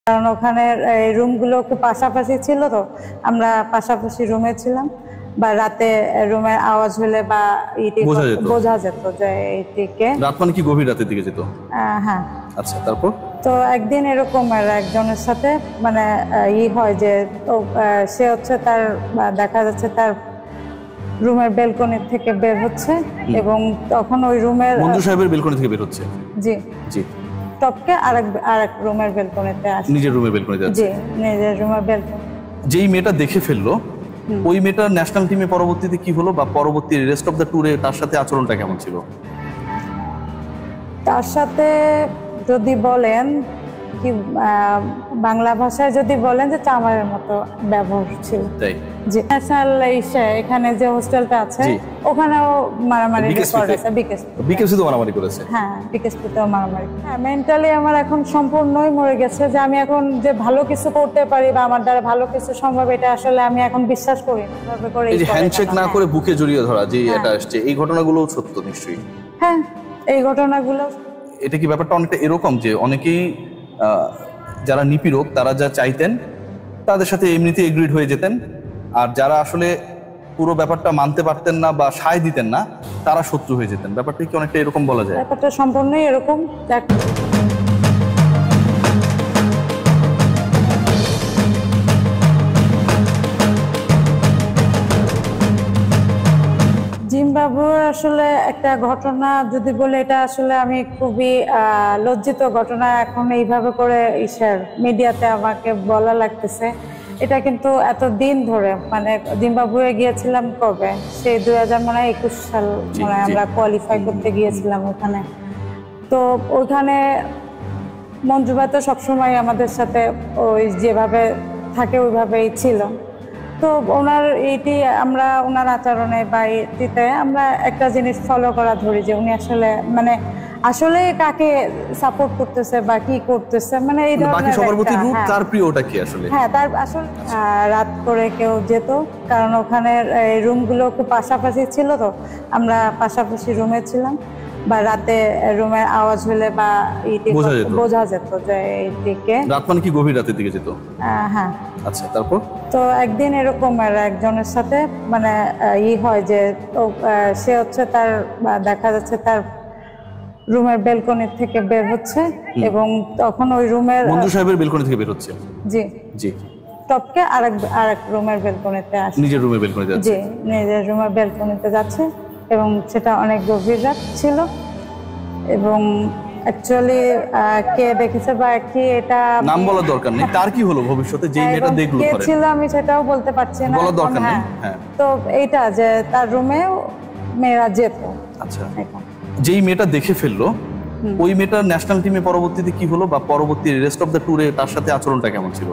কারণ ওখানে রুমগুলো খুব পাশাপাশি ছিল, তো আমরা পাশাপাশি রুমে ছিলাম, বা রাতে রুমের আওয়াজ হলে বা বোঝা যেত যে এইদিকে। রাত মানে কি গভীর রাতের দিকে যেত? হ্যাঁ। আচ্ছা, তারপর তো একদিন এরকম একজনের সাথে মানে হয় যে সে হচ্ছে তার দেখা যাচ্ছে তার রুমের বেলকনি থেকে বের হচ্ছে, এবং তখন ওই রুমের মঞ্জু সাহেবের বেলকনি থেকে বের হচ্ছে। জি জি। টপকে আরেক রুমের বেলকনিতে আসে। নিজের রুমের বেলকনিতে আসে। জি, নিজের রুমের বেলকনি। যেই মেয়েটা দেখে ফেললো, ওই মেয়েটার ন্যাশনাল টিমে পরবর্তীতে কি হলো, বা পরবর্তী রেস্ট অফ দ্য ট্যুরে তার সাথে আচরণটা কেমন ছিল? তার সাথে যদি বলেন কি বাংলা ভাষায় যদি বলেন যে চামারের মতো ব্যবহার ছিল। তাই? জি। ন্যাশনাল এখানে যে হোস্টেলটা আছে ওখানেও মারামারি করেছে। বিকেএসপিতেও মারামারি করেছে। হ্যাঁ, বিকেএসপিতেও মারামারি। হ্যাঁ, মেন্টালি আমার এখন সম্পূর্ণই মরে গেছে যে আমি এখন যে ভালো কিছু করতে পারি বা আমার দ্বারা ভালো কিছু সম্ভব, এটা আসলে আমি এখন বিশ্বাস করি না। এই যে হ্যান্ডশেক না করে বুকে জড়িয়ে ধরা, যে এটা আসছে, এই ঘটনাগুলো সত্য নিশ্চয়ই? হ্যাঁ, এই ঘটনাগুলো। এটা কি ব্যাপারটা অনেকটা এরকম যে অনেকেই যারা নিপীড়ক তারা যা চাইতেন তাদের সাথে এমনিতে এগ্রিড হয়ে যেতেন, আর যারা আসলে পুরো ব্যাপারটা মানতে পারতেন না বা সায় দিতেন না তারা শত্রু হয়ে যেতেন? ব্যাপারটা কি অনেকটা এরকম বলা যায়? ব্যাপারটা সম্পূর্ণই এরকম। জিম্বাবুয়ের আসলে একটা ঘটনা যদি বলে, এটা আসলে আমি খুবই লজ্জিত ঘটনা এখন এইভাবে করে মিডিয়াতে আমাকে বলা লাগতেছে। এটা কিন্তু এত দিন ধরে, মানে জিম্বাবুয়ে গিয়েছিলাম কবে, সেই 2021 সাল মানে আমরা কোয়ালিফাই করতে গিয়েছিলাম ওখানে। তো ওইখানে মঞ্জু ভাই তো সবসময় আমাদের সাথে ওই যেভাবে থাকে ওইভাবেই ছিল। তো ওনার আমরা ওনার আচরণে বা এটিতে আমরা একটা জিনিস ফলো করা ধরি যে উনি আসলে মানে আসলে কাকে সাপোর্ট করতেছে বা কি করতেছে, মানে এই ধরনের সবার প্রতি রূপ তার প্রিয়টা কি আসলে? হ্যাঁ, তার আসলে রাত করে কেউ যেত, কারণ ওখানে রুমগুলো খুব পাশাপাশি ছিল, তো আমরা পাশাপাশি রুমে ছিলাম, বা রাতে রুমের আওয়াজ হলে বা বোঝা যেত যে এইদিকে। রাত মানে কি গভীর রাতের দিকে যেত? হ্যাঁ। আচ্ছা, তারপর? তো একদিন এরকম একজনের সাথে মানে হয় যে সে হচ্ছে তার দেখা যাচ্ছে তার রুমের বেলকনি থেকে বের হচ্ছে, এবং তখন ওই রুমের মঞ্জু সাহেবের বেলকনি থেকে বের হচ্ছে। জি। জি। টপকে আরেক রুমের বেলকনিতে আসে। নিজের রুমের বেলকনিতে যাচ্ছে। জি, নিজের রুমের বেলকনিতে যাচ্ছে, এবং সেটা অনেক গভীর রাত ছিল, এবং অ্যাকচুয়ালি কে দেখেছে বা কি এটা নাম বলার দরকার নেই। তার কি হলো ভবিষ্যতে যে মেয়েটা দেখলো? কে ছিল আমি সেটাও বলতে পারছি না, বলার দরকার নেই। হ্যাঁ, তো এইটা যে তার রুমে মেয়েরা যেত। আচ্ছা, যেই মেয়েটা দেখে ফেললো, ওই মেয়েটার ন্যাশনাল টিমে পরবর্তীতে কি হলো, বা পরবর্তী রেস্ট অফ দ্য ট্যুরে তার সাথে আচরণটা কেমন ছিল?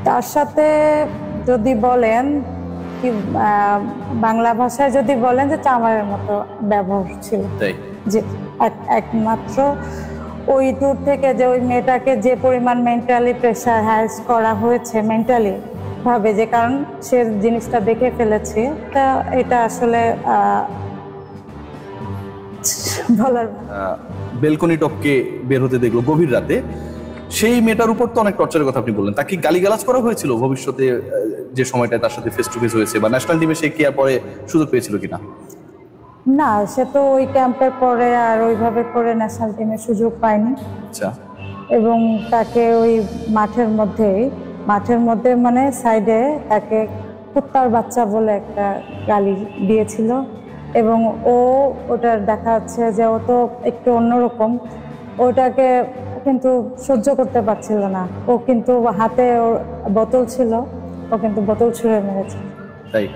তার সাথে যদি বলেন কি বাংলা ভাষায় যদি বলেন যে চামারের মতো ব্যবহার ছিল। তাই? যে একমাত্র ওই ট্যুর থেকে যে ওই মেয়েটাকে যে পরিমাণ মেন্টালি প্রেশার হ্যারাস করা হয়েছে মেন্টালি ভাবে, যে কারণ সে জিনিসটা দেখে ফেলেছে, তা এটা আসলে বলার। বেলকনি টপকে বের হতে দেখলো গভীর রাতে, সেই মেয়েটার উপর তো অনেক টর্চারের কথা আপনি বললেন। তাকে গালিগালাজ করা হয়েছিল ভবিষ্যতে যে সময়টা তার সাথে ফেস টু ফেস হয়েছে, বা ন্যাশনাল টিমে সে কি আর পরে সুযোগ পেয়েছিল কিনা? না, সে তো ওই ক্যাম্পের পরে আর ওইভাবে করে ন্যাশনাল টিমে সুযোগ পায়নি। আচ্ছা। এবং তাকে ওই মাঠের মধ্যে মানে সাইডে তাকে কুত্তার বাচ্চা বলে একটা গালি দিয়েছিল, এবং ওটার দেখা যাচ্ছে যে ও তো একটু অন্যরকম, ওটাকে কিন্তু সহ্য করতে পারছিল না। ও কিন্তু হাতে ওর বোতল ছিল, ও কিন্তু বোতল ছুঁড়ে মেরেছে। তাই?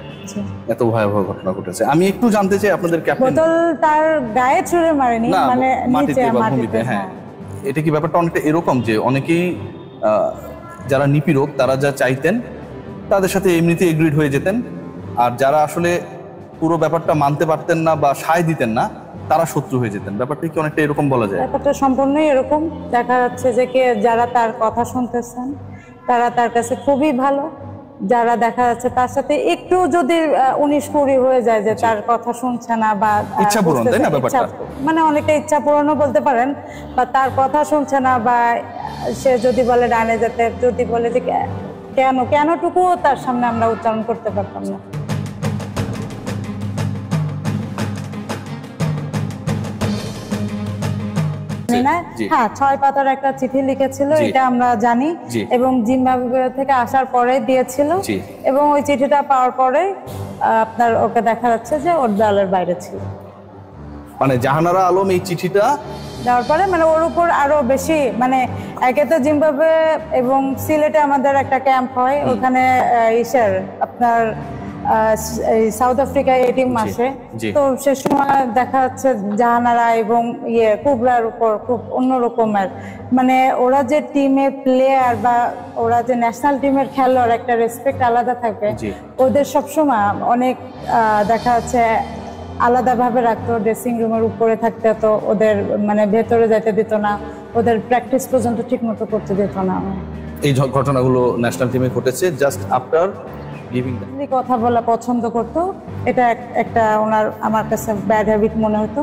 এত ভয়াবহ ঘটনা ঘটেছে। আমি একটু জানতে চাই আপনাদের ক্যাপ্টেন। বোতল তার গায়ে ছুঁড়ে মারেনি, মানে নিচে মাটিতে। হ্যাঁ, এটা কি ব্যাপারটা অনেকটা এরকম যে অনেকেই যারা নিপীড়ক তারা যা চাইতেন তাদের সাথে এমনিতে এগ্রিড হয়ে যেতেন, আর যারা আসলে পুরো ব্যাপারটা মানতে পারতেন না বা সায় দিতেন না তারা শত্রু হয়ে যেতেন? ব্যাপারটা কি অনেকটা এরকম বলা যায়? ব্যাপারটা সম্পূর্ণই এরকম। দেখা যাচ্ছে যে যারা তার কথা শুনতেছেন তারা তার কাছে খুবই ভালো, যারা দেখা যাচ্ছে তার সাথে একটু যদি 19-20 হয়ে যায় যে তার কথা শুনছে না বা ইচ্ছা পূরণ, তাই না ব্যাপারটা? মানে অনেকটা ইচ্ছা পূরণও বলতে পারেন, বা তার কথা শুনছে না, বা সে যদি বলে ডানে যেতে, যদি বলে যে কেনটুকুও তার সামনে আমরা উচ্চারণ করতে পারতাম না। হ্যাঁ, 6 পাতার একটা চিঠি লিখেছিল, এটা আমরা জানি, এবং জিম্বাবুয়ে থেকে আসার পরে দিয়েছিল, এবং ওই চিঠিটা পাওয়ার পরে আপনার ওকে দেখা যাচ্ছে যে ওর দলের বাইরে ছিল। মানে জাহানারা আলম এই চিঠিটা দেওয়ার পরে মানে ওর উপর আরো বেশি, মানে একে তো জিম্বাবুয়ে এবং সিলেটে আমাদের একটা ক্যাম্প হয়, ওখানে ইসের আপনার সাউথ আফ্রিকায় এই টিম আসে, তো সে সময় দেখা যাচ্ছে জাহানারা এবং কুবরার উপর খুব অন্যরকমের, মানে ওরা যে টিমের প্লেয়ার বা ওরা যে ন্যাশনাল টিমের খেলোয়াড়, একটা রেসপেক্ট আলাদা থাকে ওদের সবসময়, অনেক দেখা যাচ্ছে আলাদাভাবে রাখতো, ড্রেসিং রুমের উপরে থাকতে, তো ওদের মানে ভেতরে যেতে দিত না, ওদের প্র্যাকটিস পর্যন্ত ঠিক মতো করতে দিত না। এই ঘটনাগুলো ন্যাশনাল টিমে ঘটেছে জাস্ট আফটার কথা বলা পছন্দ করতো, এটা একটা ওনার আমার কাছে ব্যাড হ্যাবিট মনে হতো।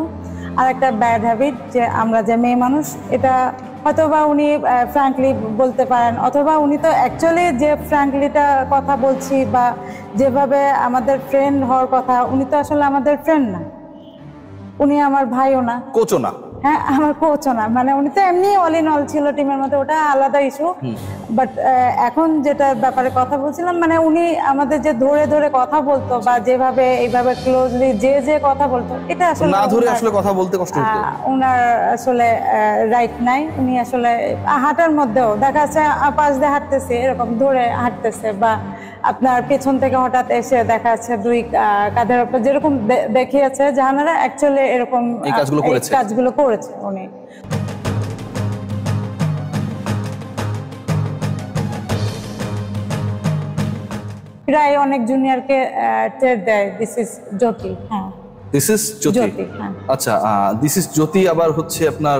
আর একটা ব্যাড হ্যাবিট যে আমরা যে মেয়ে মানুষ, এটা হয়তোবা উনি ফ্র্যাঙ্কলি বলতে পারেন, অথবা উনি তো অ্যাকচুয়ালি যে ফ্র্যাঙ্কলিটা কথা বলছি বা যেভাবে আমাদের ফ্রেন্ড হওয়ার কথা, উনি তো আসলে আমাদের ফ্রেন্ড না, উনি আমার ভাইও না, কোচও না। হ্যাঁ, আমার কোচও না, মানে উনি তো এমনি অল ইন অল ছিল টিমের মধ্যে, ওটা আলাদা ইস্যু। বাট এখন যেটা ব্যাপারে কথা বলছিলাম, মানে উনি আমাদের যে ধরে ধরে কথা বলতো বা যেভাবে এইভাবে ক্লোজলি যে কথা বলতো, এটা আসলে না ধরে আসলে কথা বলতে কষ্ট হতো, ওনার আসলে রাইট নাই। উনি আসলে হাঁটার মধ্যেও দেখা যাচ্ছে পাশ দিয়ে হাঁটতেছে, এরকম ধরে হাঁটতেছে, বা আপনার পেছন থেকে হঠাৎ এসে দেখা যাচ্ছে দুই কাঁধের উপর, যেরকম দেখিয়েছে জাহানারা, অ্যাকচুয়ালি এরকম কাজগুলো করেছে উনি। প্রায় অনেক জুনিয়রকে টের দেয় দিস ইজ জ্যোতি। হ্যাঁ, দিস ইজ জ্যোতি। আচ্ছা, দিস ইজ জ্যোতি আবার হচ্ছে আপনার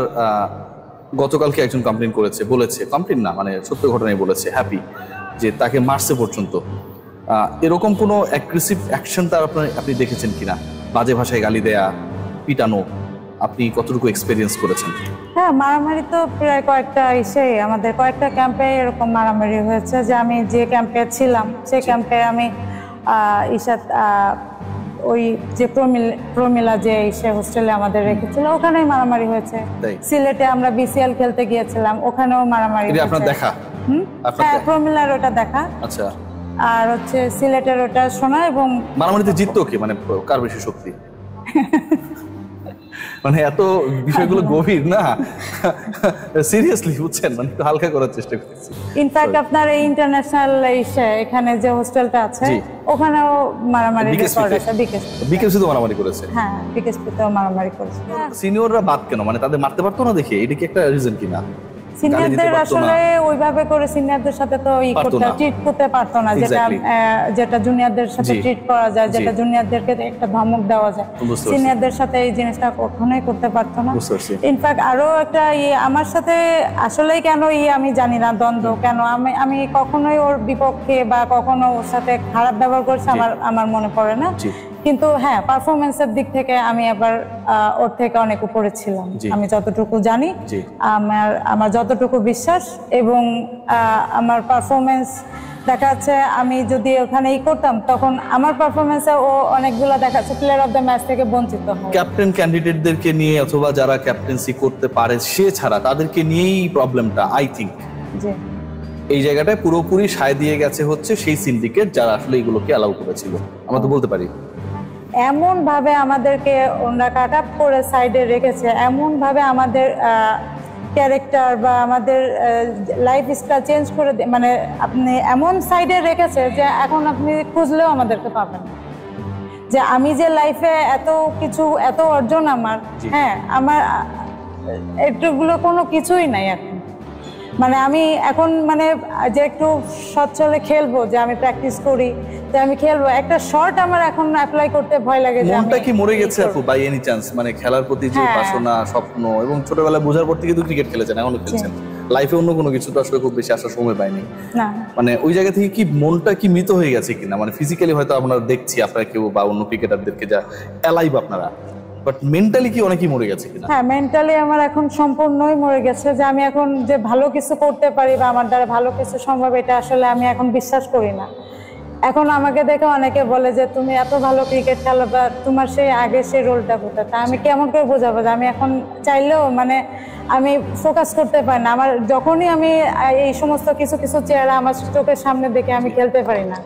গতকালকে একজন কমপ্লেন করেছে, বলেছে, কমপ্লেন না মানে সত্য ঘটনাই বলেছে, হ্যাপি, যে তাকে মারছে পর্যন্ত। এরকম কোনো অ্যাগ্রেসিভ অ্যাকশন তার আপনি দেখেছেন কিনা? বাজে ভাষায় গালি দেয়া, পিটানো, আপনি কতটুকু এক্সপেরিয়েন্স করেছেন? হ্যাঁ, মারামারি তো প্রায় কয়েকটা আমাদের কয়েকটা ক্যাম্পে এরকম মারামারি হয়েছে। যে আমি যে ক্যাম্পে ছিলাম সেই ক্যাম্পে আমি ওই যে প্রমিলা যে হোস্টেলে আমাদের রেখেছিল, ওখানেই মারামারি হয়েছে। সিলেটে আমরা বিসিএল খেলতে গিয়েছিলাম, ওখানেও মারামারি হয়েছে। আপনার দেখা? হ্যাঁ, প্রমিলার ওটা দেখা। আচ্ছা। আর হচ্ছে সিলেটের ওটা শোনা। এবং মারামারিতে জিততো কি, মানে কার বেশি শক্তি? মানে এত বিষয়গুলো গভীর না, সিরিয়াসলি বুঝছেন, মানে একটু হালকা করার চেষ্টা করতেছি। ইনফ্যাক্ট আপনার এই ইন্টারন্যাশনাল এখানে যে হোস্টেলটা আছে, ওখানেও মারামারি করেছে। বিকেএসপি তো মারামারি করেছে। হ্যাঁ, বিকেএসপি তো মারামারি করেছে। সিনিয়ররা বাদ কেন, মানে তাদের মারতে পারতো না দেখে, এটা কি একটা রিজন কিনা? সিনিয়রদের আসলে ওইভাবে করে সিনিয়রদের সাথে তো ট্রিট করতে পারতো না, যেটা জুনিয়রদের সাথে ট্রিট করা যায়, যেটা জুনিয়রদেরকে একটা ধমক দেওয়া যায়, সিনিয়রদের সাথে এই জিনিসটা কখনোই করতে পারতো না। ইনফ্যাক্ট আরো একটা আমার সাথে আসলেই কেন আমি জানি না, দ্বন্দ্ব কেন, আমি কখনোই ওর বিপক্ষে বা কখনো ওর সাথে খারাপ ব্যবহার করছি আমার মনে পড়ে না। কিন্তু হ্যাঁ, পারফরমেন্সের দিক থেকে আমি আবার ওর থেকে অনেক উপরে ছিলাম, আমি যতটুকু জানি, আমার যতটুকু বিশ্বাস, এবং আমার পারফরমেন্স দেখা যাচ্ছে আমি যদি ওখানেই করতাম, তখন আমার পারফরমেন্সে ও অনেকগুলো দেখা যাচ্ছে প্লেয়ার অফ দ্য ম্যাচ থেকে বঞ্চিত হয়। ক্যাপ্টেন ক্যান্ডিডেটদেরকে নিয়ে অথবা যারা ক্যাপ্টেন্সি করতে পারে সে ছাড়া তাদেরকে নিয়েই প্রবলেমটা, আই থিঙ্ক। এই জায়গাটায় পুরোপুরি সায় দিয়ে গেছে হচ্ছে সেই সিন্ডিকেট যারা আসলে এগুলোকে অ্যালাউ করেছিল, আমরা তো বলতে পারি। এমন ভাবে আমাদেরকে ওনারা কাট আপ করে সাইডে রেখেছে, এমন ভাবে আমাদের ক্যারেক্টার বা আমাদের লাইফ স্টাইল চেঞ্জ করে, মানে আপনি এমন সাইডে রেখেছে যে এখন আপনি খুঁজলেও আমাদেরকে পাবেন না। যে আমি যে লাইফে এত কিছু, এত অর্জন আমার, হ্যাঁ, আমার এটুকুগুলো কোনো কিছুই নাই এখন। মানে আমি এখন মানে যে একটু সচ্ছলে খেলবো, যে আমি প্র্যাকটিস করি, যে আমি খেলবো, একটা শর্ট আমার এখন অ্যাপ্লাই করতে ভয় লাগে। মনটা কি মরে গেছে আপু বাই এনি চান্স? মানে খেলার প্রতি যে বাসনা, স্বপ্ন, এবং ছোটবেলায় বোঝার পর থেকে তো ক্রিকেট খেলেছেন, এখনো খেলছেন, লাইফে অন্য কোনো কিছু তো আসলে খুব বেশি আসার সময় পাইনি। না মানে ওই জায়গা থেকে কি মনটা কি মৃত হয়ে গেছে কিনা, মানে ফিজিক্যালি হয়তো আমরা দেখছি আপনারা কেউ বা অন্য ক্রিকেটারদেরকে যা অ্যালাইভ আপনারা, বাট মেন্টালি কি অনেকেই মরে গেছে কিনা? হ্যাঁ, মেন্টালি আমার এখন সম্পূর্ণই মরে গেছে, যে আমি এখন যে ভালো কিছু করতে পারি বা আমার দ্বারা ভালো কিছু সম্ভব, এটা আসলে আমি এখন বিশ্বাস করি না। এখন আমাকে দেখে অনেকে বলে যে তুমি এত ভালো ক্রিকেট খেলো, বা তোমার সেই আগে সেই রোলটা কোথায়, তা আমি কেমন করে বোঝাবো যে আমি এখন চাইলেও মানে আমি ফোকাস করতে পারি না। আমার যখনই আমি এই সমস্ত কিছু কিছু চেহারা আমার চোখের সামনে দেখে আমি খেলতে পারি না।